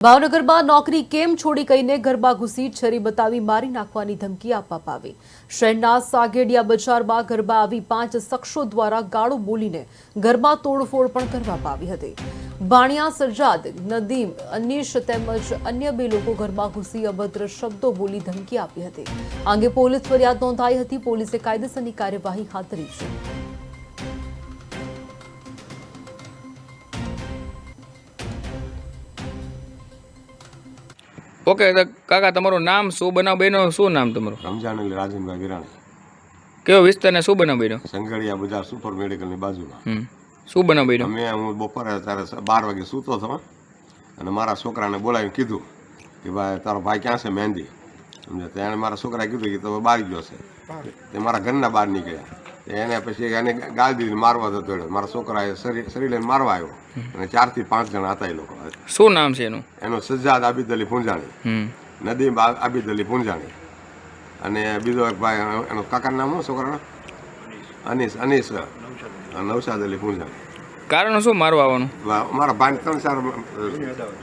ભાવનગરમાં નોકરી કેમ છોડી કહીને ઘરમાં ઘૂસી છરી બતાવી મારી નાખવાની ધમકી આપવામાં આવી। શહેરના સાગેડિયા બજારમાં ઘરમાં આવી 5 શખ્સો દ્વારા ગાળો બોલીને ઘરમાં તોડફોડ પણ કરવામાં આવી હતી। ભાણિયા સજ્જાદ, નદીમ, અનીશ તેમજ અન્ય 2 લોકો ઘરમાં ઘૂસી અભદ્ર શબ્દો બોલી ધમકી આપી હતી। આ અંગે પોલીસ ફરિયાદ નોંધાઈ હતી। પોલીસે કાયદેસરની કાર્યવાહી હાથ ધરી છે। ओके तो काका तमाરું નામ શું બનાવ બન્યો શું નામ તમારું? રમજાન અલી રાજનભાઈ વિરાણી। કેવો વિસ્તાર ને શું બનાવ બન્યો? સંઘડિયા બજાર સુપર મેડિકલની બાજુમાં। શું બનાવ બન્યો? હું બપોરે ત્યારે 12 વાગે સૂતો હતો અને મારા છોકરાને બોલાવીને કીધું કે ભાઈ તારો ભાઈ ક્યાં છે મહેંદી સમજે। તો એણે મારા છોકરાએ કીધું કે તો બહાર ગયો છે। તે મારા ઘરના બહાર નીકળ્યા। એને પછી એને ગાળ દીધી, મારવા જતો રહ્યો। મારા છોકરાએ શરીર લઈને મારવા આવ્યો અને 4 થી 5 જણા હતા એ લોકો। શું નામ છે એનું? એનો સજ્જાદ આબિદ અલી પુંજાણી, નદીમ આબિદ અલી પુંજાણી અને બીજો એક ભાઈ એનો કાકાનું નામ શું છોકરાના? અનીસ નૌશાદ અલી પુંજાણી। કારણ શું મારવા આવવાનું? મારા ભાઈ 3-4